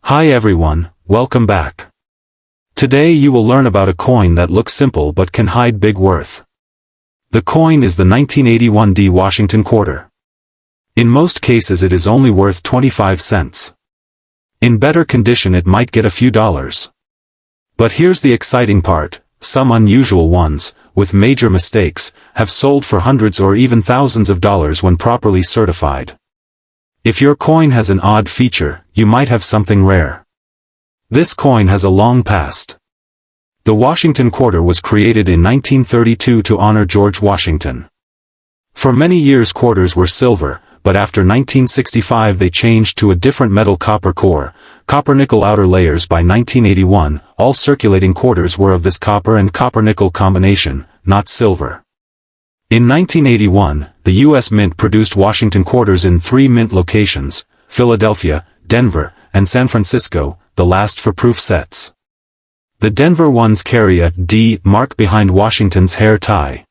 Hi everyone, welcome back. Today you will learn about a coin that looks simple but can hide big worth. The coin is the 1981 D Washington quarter. In most cases it is only worth 25 cents. In better condition it might get a few dollars. But here's the exciting part, some unusual ones, with major mistakes, have sold for hundreds or even thousands of dollars when properly certified. If your coin has an odd feature, you might have something rare. This coin has a long past. The Washington quarter was created in 1932 to honor George Washington. For many years quarters were silver, but after 1965 they changed to a different metal copper core, copper-nickel outer layers. By 1981, all circulating quarters were of this copper and copper-nickel combination, not silver. In 1981, the U.S. Mint produced Washington quarters in 3 mint locations, Philadelphia, Denver, and San Francisco, the last for proof sets. The Denver ones carry a D mark behind Washington's hair tie.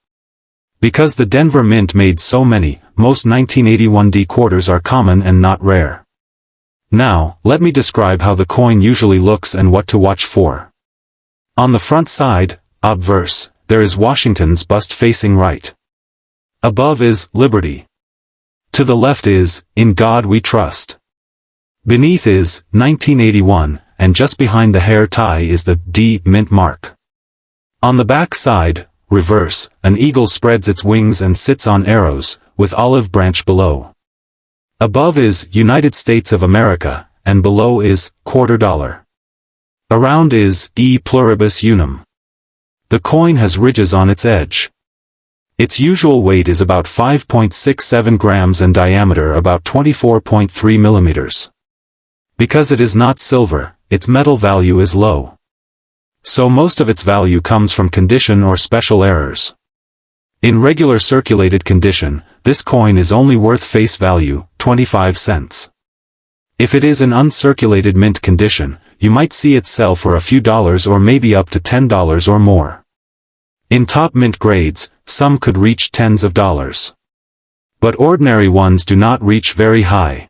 Because the Denver Mint made so many, most 1981 D quarters are common and not rare. Now, let me describe how the coin usually looks and what to watch for. On the front side, obverse, there is Washington's bust facing right. Above is Liberty. To the left is In God We Trust. Beneath is 1981, and just behind the hair tie is the D mint mark. On the back side, reverse, an eagle spreads its wings and sits on arrows, with olive branch below. Above is United States of America, and below is quarter dollar. Around is E pluribus unum. The coin has ridges on its edge. Its usual weight is about 5.67 grams and diameter about 24.3 millimeters. Because it is not silver, its metal value is low. So most of its value comes from condition or special errors. In regular circulated condition, this coin is only worth face value, 25 cents. If it is in uncirculated mint condition, you might see it sell for a few dollars or maybe up to $10 or more. In top mint grades, some could reach tens of dollars. But ordinary ones do not reach very high.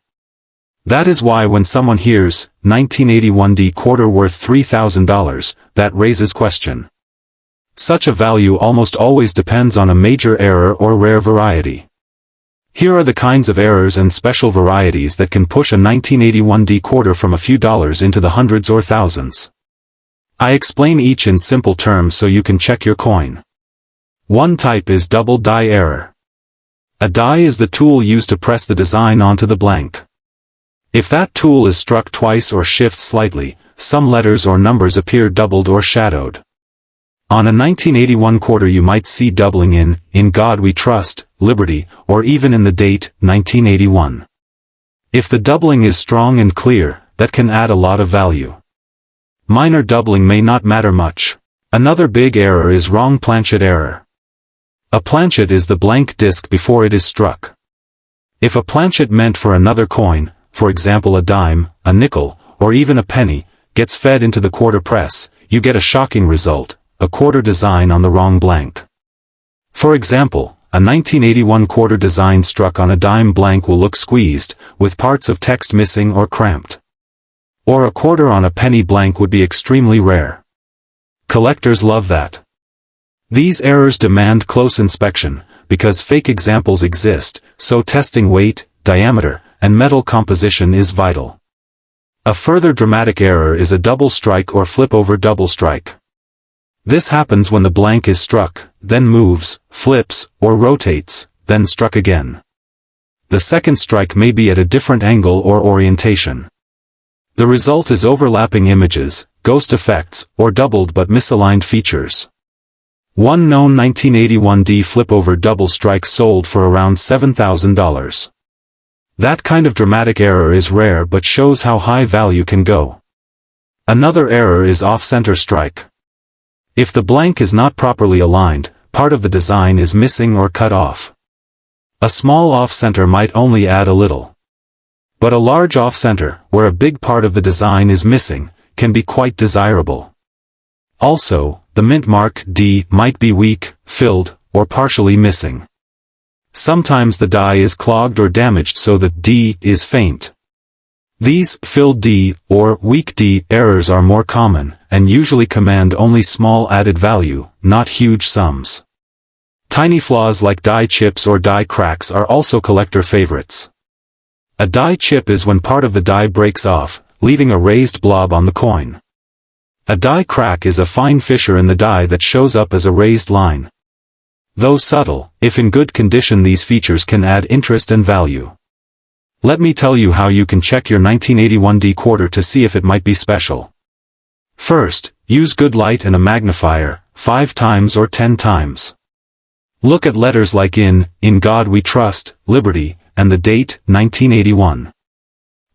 That is why when someone hears, 1981 D quarter worth $3,000, that raises question. Such a value almost always depends on a major error or rare variety. Here are the kinds of errors and special varieties that can push a 1981 D quarter from a few dollars into the hundreds or thousands. I explain each in simple terms so you can check your coin. One type is double die error. A die is the tool used to press the design onto the blank. If that tool is struck twice or shifts slightly, some letters or numbers appear doubled or shadowed. On a 1981 quarter you might see doubling in God We Trust, Liberty, or even in the date, 1981. If the doubling is strong and clear, that can add a lot of value. Minor doubling may not matter much. Another big error is wrong planchet error. A planchet is the blank disc before it is struck. If a planchet meant for another coin, for example a dime, a nickel, or even a penny, gets fed into the quarter press, you get a shocking result, a quarter design on the wrong blank. For example, a 1981 quarter design struck on a dime blank will look squeezed, with parts of text missing or cramped. Or a quarter on a penny blank would be extremely rare. Collectors love that. These errors demand close inspection, because fake examples exist, so testing weight, diameter, and metal composition is vital. A further dramatic error is a double strike or flip-over double strike. This happens when the blank is struck, then moves, flips, or rotates, then struck again. The second strike may be at a different angle or orientation. The result is overlapping images, ghost effects, or doubled but misaligned features. One known 1981 D flip-over double strike sold for around $7,000. That kind of dramatic error is rare but shows how high value can go. Another error is off-center strike. If the blank is not properly aligned, part of the design is missing or cut off. A small off-center might only add a little. But a large off-center, where a big part of the design is missing, can be quite desirable. Also, the mint mark D might be weak, filled, or partially missing. Sometimes the die is clogged or damaged so that D is faint. These filled D or weak D errors are more common, and usually command only small added value, not huge sums. Tiny flaws like die chips or die cracks are also collector favorites. A die chip is when part of the die breaks off, leaving a raised blob on the coin. A die crack is a fine fissure in the die that shows up as a raised line. Though subtle, if in good condition, these features can add interest and value. Let me tell you how you can check your 1981 D quarter to see if it might be special. First, use good light and a magnifier, 5 times or 10 times. Look at letters like In God We Trust, Liberty, and the date, 1981.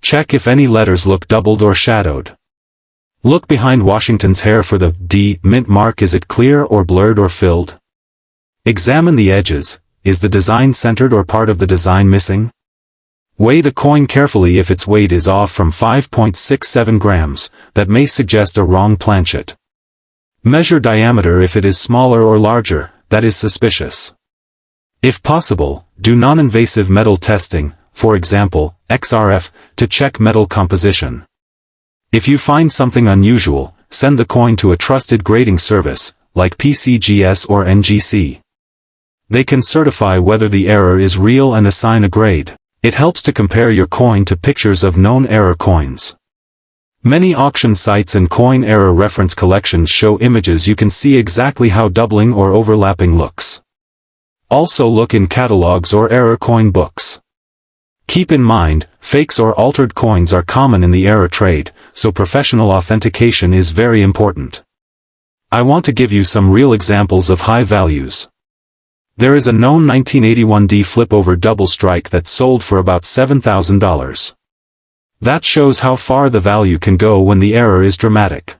Check if any letters look doubled or shadowed. Look behind Washington's hair for the D mint mark. Is it clear or blurred or filled? Examine the edges. Is the design centered or part of the design missing? Weigh the coin carefully. If its weight is off from 5.67 grams, that may suggest a wrong planchet. Measure diameter. If it is smaller or larger, that is suspicious. If possible, do non-invasive metal testing, for example, XRF, to check metal composition. If you find something unusual, send the coin to a trusted grading service, like PCGS or NGC. They can certify whether the error is real and assign a grade. It helps to compare your coin to pictures of known error coins. Many auction sites and coin error reference collections show images. You can see exactly how doubling or overlapping looks. Also look in catalogs or error coin books. Keep in mind, fakes or altered coins are common in the error trade, so professional authentication is very important. I want to give you some real examples of high values. There is a known 1981 D flip-over double strike that sold for about $7,000. That shows how far the value can go when the error is dramatic.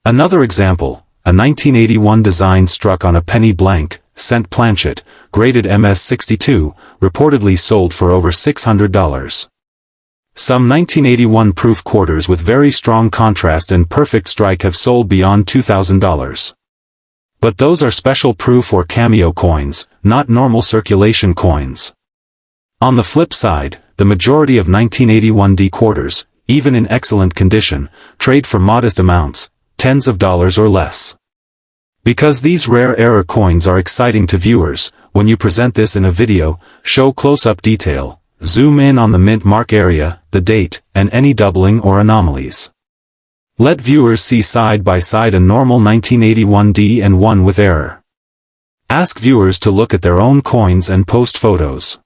Another example, a 1981 design struck on a penny blank, cent planchet, graded MS62, reportedly sold for over $600. Some 1981 proof quarters with very strong contrast and perfect strike have sold beyond $2,000. But those are special proof or cameo coins, not normal circulation coins. On the flip side, the majority of 1981 D quarters, even in excellent condition, trade for modest amounts, tens of dollars or less. Because these rare error coins are exciting to viewers, when you present this in a video, show close-up detail, zoom in on the mint mark area, the date, and any doubling or anomalies. Let viewers see side by side a normal 1981 D and one with error. Ask viewers to look at their own coins and post photos.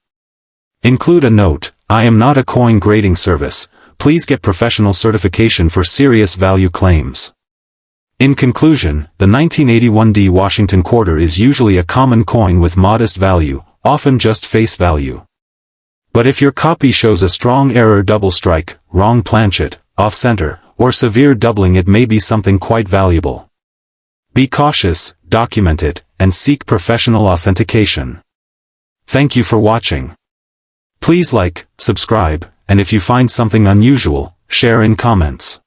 Include a note, I am not a coin grading service, please get professional certification for serious value claims. In conclusion, the 1981 D Washington quarter is usually a common coin with modest value, often just face value. But if your copy shows a strong error double strike, wrong planchet, off-center, or severe doubling, it may be something quite valuable. Be cautious, document it, and seek professional authentication. Thank you for watching. Please like, subscribe, and if you find something unusual, share in comments.